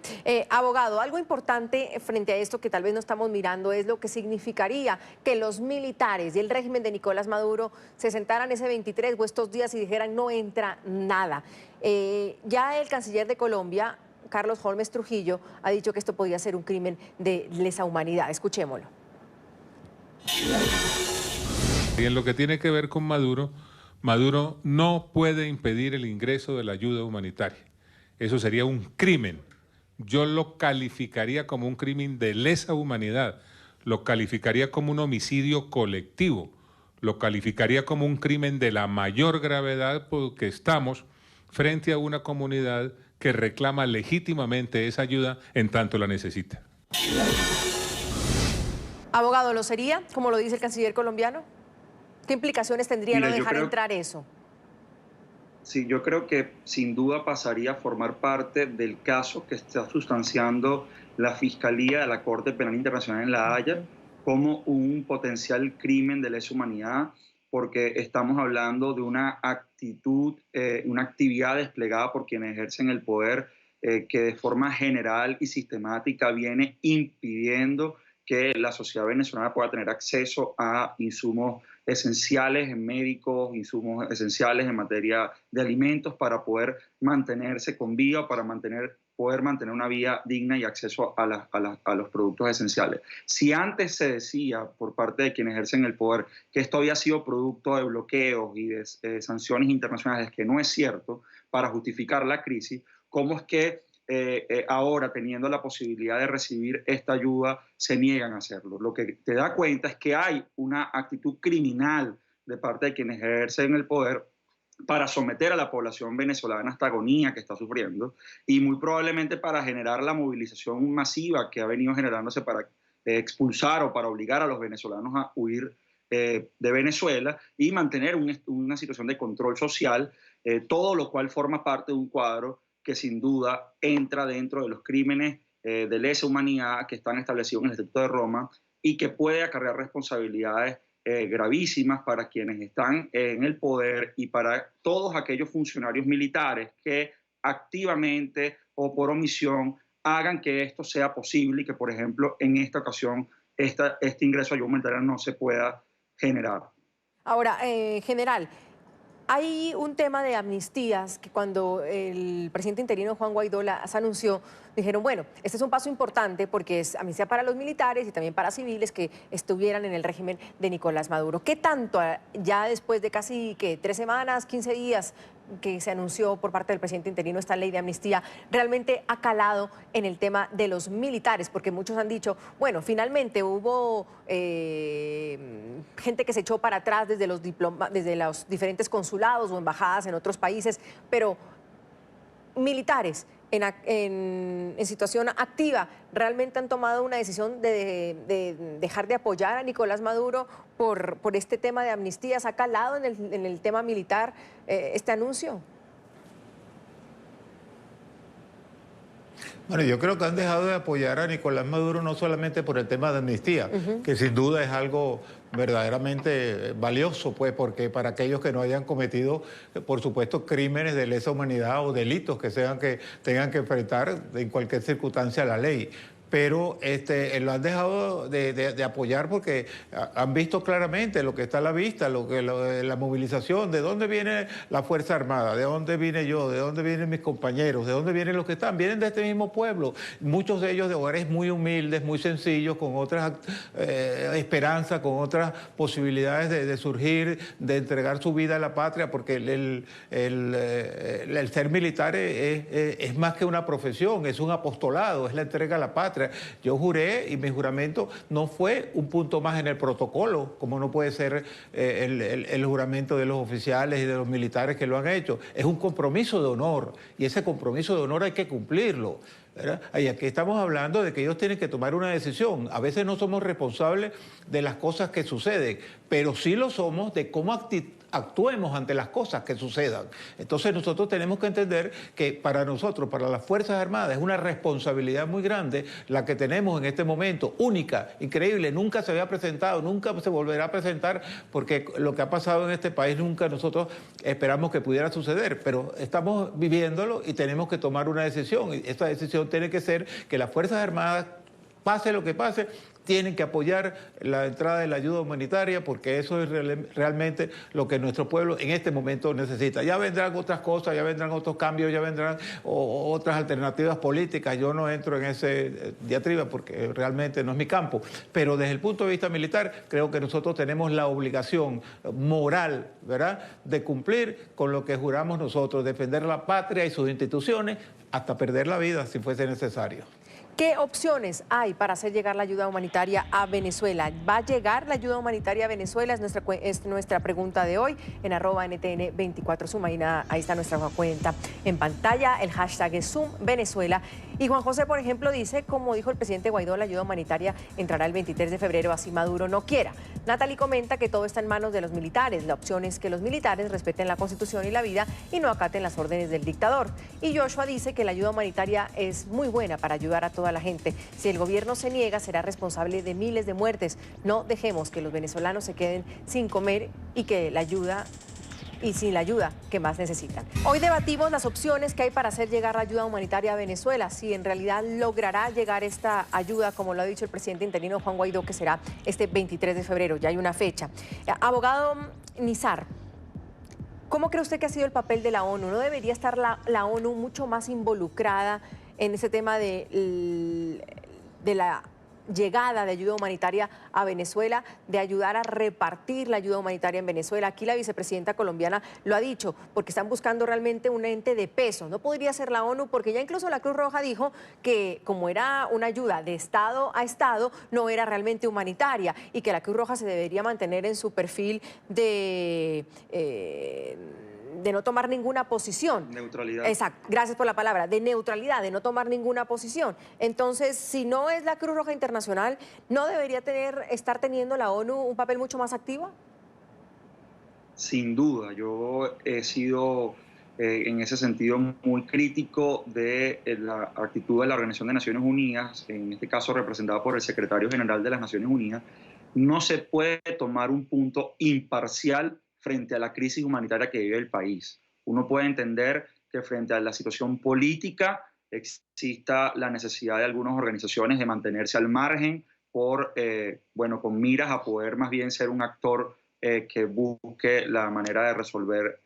Abogado, algo importante frente a esto que tal vez no estamos mirando es lo que significaría que los militares y el régimen de Nicolás Maduro se sentaran ese 23 o estos días y dijeran no entra nada. Ya el canciller de Colombia, Carlos Holmes Trujillo, ha dicho que esto podría ser un crimen de lesa humanidad. Escuchémoslo. Y en lo que tiene que ver con Maduro, Maduro no puede impedir el ingreso de la ayuda humanitaria. Eso sería un crimen. Yo lo calificaría como un crimen de lesa humanidad. Lo calificaría como un homicidio colectivo. Lo calificaría como un crimen de la mayor gravedad porque estamos frente a una comunidad que reclama legítimamente esa ayuda en tanto la necesita. Abogado, ¿lo sería, como lo dice el canciller colombiano? ¿Qué implicaciones tendría no dejar entrar eso? Sí, yo creo que sin duda pasaría a formar parte del caso que está sustanciando la Fiscalía de la Corte Penal Internacional en La Haya como un potencial crimen de lesa humanidad porque estamos hablando de una actitud, una actividad desplegada por quienes ejercen el poder que de forma general y sistemática viene impidiendo que la sociedad venezolana pueda tener acceso a insumos esenciales en médicos, insumos esenciales en materia de alimentos para poder mantenerse con vida, para poder mantener una vida digna y acceso a los productos esenciales. Si antes se decía por parte de quienes ejercen el poder que esto había sido producto de bloqueos y de sanciones internacionales, que no es cierto, para justificar la crisis, ¿cómo es que ahora, teniendo la posibilidad de recibir esta ayuda, se niegan a hacerlo? Lo que te da cuenta es que hay una actitud criminal de parte de quienes ejercen el poder para someter a la población venezolana a esta agonía que está sufriendo y muy probablemente para generar la movilización masiva que ha venido generándose para expulsar o para obligar a los venezolanos a huir de Venezuela y mantener una situación de control social, todo lo cual forma parte de un cuadro que sin duda entra dentro de los crímenes de lesa humanidad que están establecidos en el Estatuto de Roma y que puede acarrear responsabilidades gravísimas para quienes están en el poder y para todos aquellos funcionarios militares que activamente o por omisión hagan que esto sea posible y que, por ejemplo, en esta ocasión este ingreso a ayuda humanitaria no se pueda generar. Ahora, general, hay un tema de amnistías que cuando el presidente interino Juan Guaidó las anunció, dijeron, bueno, este es un paso importante porque es amnistía para los militares y también para civiles que estuvieran en el régimen de Nicolás Maduro. ¿Qué tanto, ya después de casi 3 semanas, 15 días que se anunció por parte del presidente interino esta ley de amnistía, realmente ha calado en el tema de los militares? Porque muchos han dicho, bueno, finalmente hubo gente que se echó para atrás desde los diferentes consulados o embajadas en otros países, pero militares en situación activa realmente han tomado una decisión de dejar de apoyar a Nicolás Maduro por este tema de amnistías. ¿Ha calado en el tema militar este anuncio? Bueno, yo creo que han dejado de apoyar a Nicolás Maduro no solamente por el tema de amnistía, que sin duda es algo verdaderamente valioso, pues, porque para aquellos que no hayan cometido, por supuesto, crímenes de lesa humanidad o delitos que tengan que enfrentar en cualquier circunstancia la ley. Pero lo han dejado de apoyar porque han visto claramente lo que está a la vista, la movilización, de dónde viene la Fuerza Armada, de dónde vine yo, de dónde vienen mis compañeros, de dónde vienen los que están, vienen de este mismo pueblo, muchos de ellos de hogares muy humildes, muy sencillos, con otras esperanzas, con otras posibilidades de surgir, de entregar su vida a la patria, porque el ser militar es más que una profesión, es un apostolado, es la entrega a la patria. Yo juré y mi juramento no fue un punto más en el protocolo, como no puede ser el juramento de los oficiales y de los militares que lo han hecho. Es un compromiso de honor y ese compromiso de honor hay que cumplirlo, ¿verdad? Y aquí estamos hablando de que ellos tienen que tomar una decisión. A veces no somos responsables de las cosas que suceden, pero sí lo somos de cómo actuemos ante las cosas que sucedan. Entonces nosotros tenemos que entender que para nosotros, para las Fuerzas Armadas, es una responsabilidad muy grande la que tenemos en este momento, única, increíble, nunca se había presentado, nunca se volverá a presentar, porque lo que ha pasado en este país nunca nosotros esperamos que pudiera suceder, pero estamos viviéndolo y tenemos que tomar una decisión, y esta decisión tiene que ser que las Fuerzas Armadas, pase lo que pase, tienen que apoyar la entrada de la ayuda humanitaria porque eso es realmente lo que nuestro pueblo en este momento necesita. Ya vendrán otras cosas, ya vendrán otros cambios, ya vendrán otras alternativas políticas. Yo no entro en ese diatriba porque realmente no es mi campo. Pero desde el punto de vista militar, creo que nosotros tenemos la obligación moral, ¿verdad?, de cumplir con lo que juramos nosotros, defender la patria y sus instituciones hasta perder la vida si fuese necesario. ¿Qué opciones hay para hacer llegar la ayuda humanitaria a Venezuela? ¿Va a llegar la ayuda humanitaria a Venezuela? Es nuestra pregunta de hoy en @NTN24 Suma. Ahí está nuestra cuenta en pantalla. El hashtag es SumVenezuela. Y Juan José, por ejemplo, dice, como dijo el presidente Guaidó, la ayuda humanitaria entrará el 23 de febrero, así Maduro no quiera. Natalie comenta que todo está en manos de los militares. La opción es que los militares respeten la Constitución y la vida y no acaten las órdenes del dictador. Y Joshua dice que la ayuda humanitaria es muy buena para ayudar a toda la gente. Si el gobierno se niega, será responsable de miles de muertes. No dejemos que los venezolanos se queden sin comer y que la ayuda y sin la ayuda que más necesitan. Hoy debatimos las opciones que hay para hacer llegar la ayuda humanitaria a Venezuela, si en realidad logrará llegar esta ayuda, como lo ha dicho el presidente interino Juan Guaidó, que será este 23 de febrero, ya hay una fecha. Abogado Nizar, ¿cómo cree usted que ha sido el papel de la ONU? ¿No debería estar la ONU mucho más involucrada en ese tema de la llegada de ayuda humanitaria a Venezuela, de ayudar a repartir la ayuda humanitaria en Venezuela? Aquí la vicepresidenta colombiana lo ha dicho, porque están buscando realmente un ente de peso. No podría ser la ONU, porque ya incluso la Cruz Roja dijo que como era una ayuda de Estado a Estado, no era realmente humanitaria y que la Cruz Roja se debería mantener en su perfil de no tomar ninguna posición. Neutralidad. Exacto, gracias por la palabra, de neutralidad, de no tomar ninguna posición. Entonces, si no es la Cruz Roja Internacional, ¿no debería estar teniendo la ONU un papel mucho más activo? Sin duda, yo he sido en ese sentido muy crítico de la actitud de la Organización de Naciones Unidas, en este caso representada por el secretario general de las Naciones Unidas. No se puede tomar un punto imparcial frente a la crisis humanitaria que vive el país. Uno puede entender que frente a la situación política exista la necesidad de algunas organizaciones de mantenerse al margen con miras a poder más bien ser un actor que busque la manera de resolver,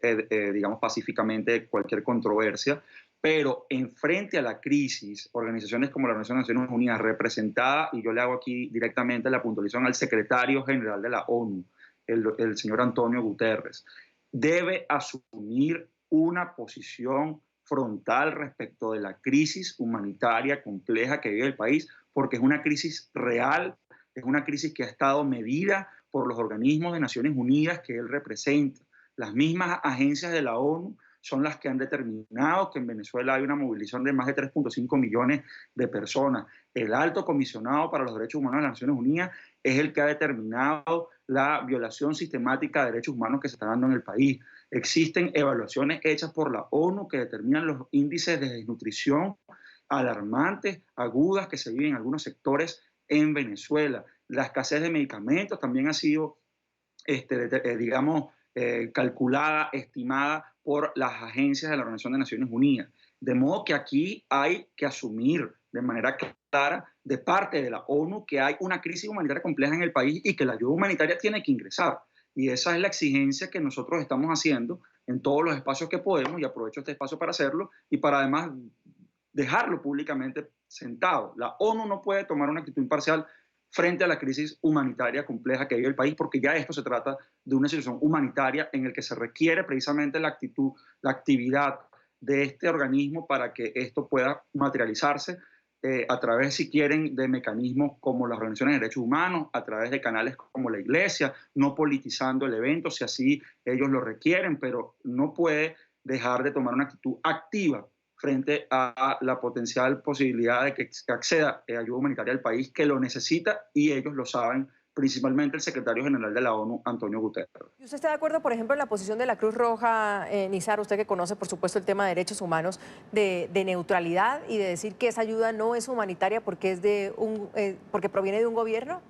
digamos, pacíficamente cualquier controversia. Pero en frente a la crisis, organizaciones como la Organización de Naciones Unidas, representada, y yo le hago aquí directamente la puntualización al secretario general de la ONU, el señor Antonio Guterres, debe asumir una posición frontal respecto de la crisis humanitaria compleja que vive el país, porque es una crisis real, es una crisis que ha estado medida por los organismos de Naciones Unidas que él representa. Las mismas agencias de la ONU son las que han determinado que en Venezuela hay una movilización de más de 3.5 millones de personas. El Alto Comisionado para los Derechos Humanos de las Naciones Unidas es el que ha determinado la violación sistemática de derechos humanos que se está dando en el país. Existen evaluaciones hechas por la ONU que determinan los índices de desnutrición alarmantes, agudas, que se viven en algunos sectores en Venezuela. La escasez de medicamentos también ha sido, calculada, estimada por las agencias de la Organización de Naciones Unidas. De modo que aquí hay que asumir de manera clara de parte de la ONU que hay una crisis humanitaria compleja en el país y que la ayuda humanitaria tiene que ingresar. Y esa es la exigencia que nosotros estamos haciendo en todos los espacios que podemos, y aprovecho este espacio para hacerlo y para además dejarlo públicamente sentado. La ONU no puede tomar una actitud imparcial frente a la crisis humanitaria compleja que vive el país, porque ya esto se trata de una situación humanitaria en la que se requiere precisamente la actitud, la actividad de este organismo para que esto pueda materializarse a través, si quieren, de mecanismos como las organizaciones de derechos humanos, a través de canales como la Iglesia, no politizando el evento si así ellos lo requieren, pero no puede dejar de tomar una actitud activa frente a la potencial posibilidad de que acceda ayuda humanitaria al país que lo necesita, y ellos lo saben, principalmente el secretario general de la ONU, Antonio Guterres. ¿Y usted está de acuerdo, por ejemplo, en la posición de la Cruz Roja, Nizar, usted que conoce, por supuesto, el tema de derechos humanos, de neutralidad y de decir que esa ayuda no es humanitaria porque, porque proviene de un gobierno?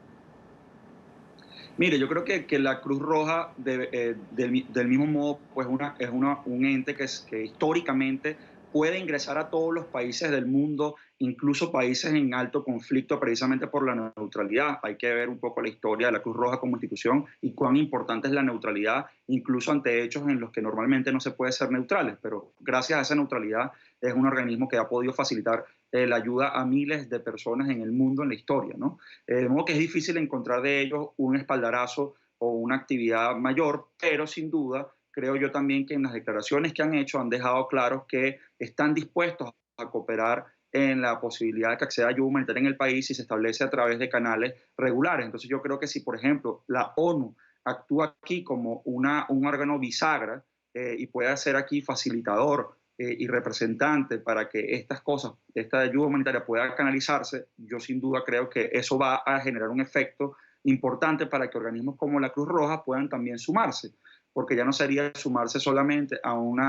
Mire, yo creo que la Cruz Roja, del mismo modo, pues es un ente que históricamente puede ingresar a todos los países del mundo, incluso países en alto conflicto, precisamente por la neutralidad. Hay que ver un poco la historia de la Cruz Roja como institución y cuán importante es la neutralidad, incluso ante hechos en los que normalmente no se puede ser neutrales, pero gracias a esa neutralidad es un organismo que ha podido facilitar la ayuda a miles de personas en el mundo en la historia, ¿no? De modo que es difícil encontrar de ellos un espaldarazo o una actividad mayor, pero sin duda creo yo también que en las declaraciones que han hecho han dejado claro que están dispuestos a cooperar en la posibilidad de que acceda ayuda humanitaria en el país y se establece a través de canales regulares. Entonces yo creo que si, por ejemplo, la ONU actúa aquí como un órgano bisagra y puede ser aquí facilitador y representante para que estas cosas, esta ayuda humanitaria pueda canalizarse, yo sin duda creo que eso va a generar un efecto importante para que organismos como la Cruz Roja puedan también sumarse, porque ya no sería sumarse solamente a un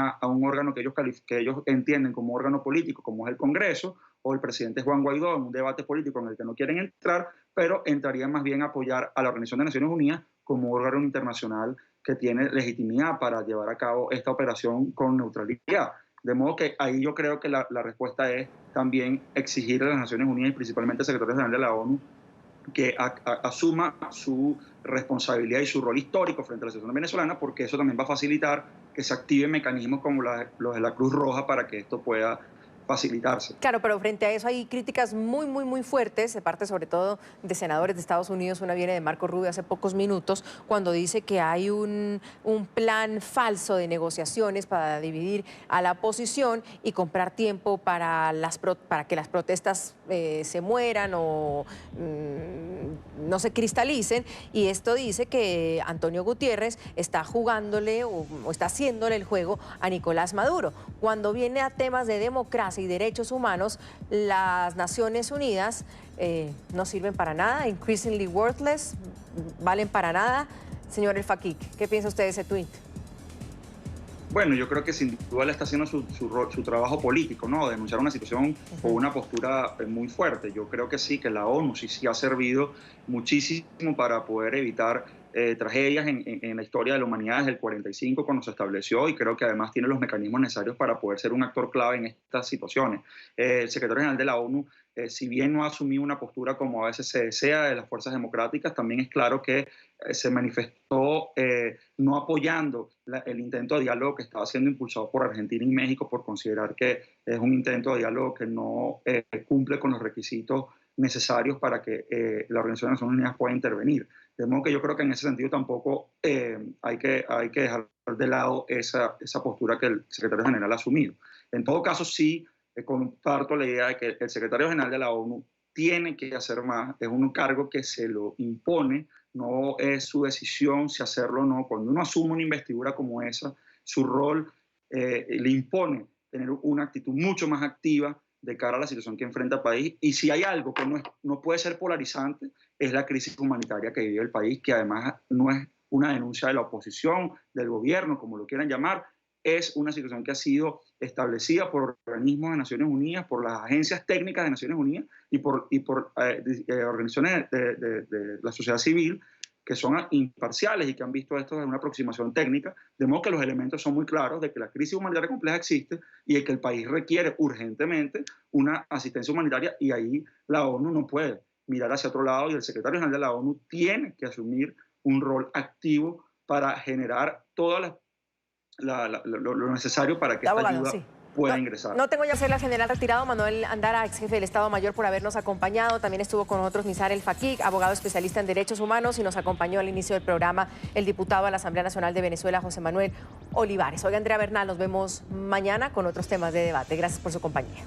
órgano que ellos entienden como órgano político, como es el Congreso, o el presidente Juan Guaidó en un debate político en el que no quieren entrar, pero entraría más bien a apoyar a la Organización de Naciones Unidas como órgano internacional que tiene legitimidad para llevar a cabo esta operación con neutralidad. De modo que ahí yo creo que la respuesta es también exigir a las Naciones Unidas y principalmente al secretario general de la ONU que asuma su responsabilidad y su rol histórico frente a la situación venezolana, porque eso también va a facilitar que se activen mecanismos como los de la Cruz Roja para que esto pueda facilitarse. Claro, pero frente a eso hay críticas muy fuertes, de parte sobre todo de senadores de Estados Unidos. Una viene de Marco Rubio hace pocos minutos, cuando dice que hay un plan falso de negociaciones para dividir a la oposición y comprar tiempo para que las protestas se mueran o no se cristalicen. Y esto dice que Antonio Gutiérrez está jugándole o está haciéndole el juego a Nicolás Maduro. Cuando viene a temas de democracia y derechos humanos, las Naciones Unidas no sirven para nada, increasingly worthless, valen para nada. Señor El Fakik, ¿qué piensa usted de ese tuit? Bueno, yo creo que sin duda le está haciendo su trabajo político, ¿no? Denunciar una situación o una postura muy fuerte. Yo creo que sí, que la ONU sí ha servido muchísimo para poder evitar tragedias en la historia de la humanidad desde el 45 cuando se estableció, y creo que además tiene los mecanismos necesarios para poder ser un actor clave en estas situaciones. El secretario general de la ONU, si bien no ha asumido una postura como a veces se desea de las fuerzas democráticas, también es claro que se manifestó no apoyando el intento de diálogo que estaba siendo impulsado por Argentina y México, por considerar que es un intento de diálogo que no cumple con los requisitos necesarios para que la Organización de Naciones Unidas pueda intervenir. De modo que yo creo que en ese sentido tampoco hay que dejar de lado esa postura que el secretario general ha asumido. En todo caso, sí comparto la idea de que el secretario general de la ONU tiene que hacer más. Es un cargo que se lo impone, no es su decisión si hacerlo o no. Cuando uno asume una investidura como esa, su rol le impone tener una actitud mucho más activa de cara a la situación que enfrenta el país. Y si hay algo que no puede ser polarizante, es la crisis humanitaria que vive el país, que además no es una denuncia de la oposición, del gobierno, como lo quieran llamar, es una situación que ha sido establecida por organismos de Naciones Unidas, por las agencias técnicas de Naciones Unidas y por organizaciones de la sociedad civil que son imparciales y que han visto esto desde una aproximación técnica, de modo que los elementos son muy claros de que la crisis humanitaria compleja existe y de que el país requiere urgentemente una asistencia humanitaria, y ahí la ONU no puede mirar hacia otro lado, y el secretario general de la ONU tiene que asumir un rol activo para generar todo lo necesario para que esta ayuda pueda ingresar. No tengo ya hacerle al general retirado Manuel Andara, ex jefe del Estado Mayor, por habernos acompañado. También estuvo con nosotros Nizar El Fakik, abogado especialista en derechos humanos, y nos acompañó al inicio del programa el diputado a la Asamblea Nacional de Venezuela, José Manuel Olivares. Oiga, Andrea Bernal, nos vemos mañana con otros temas de debate. Gracias por su compañía.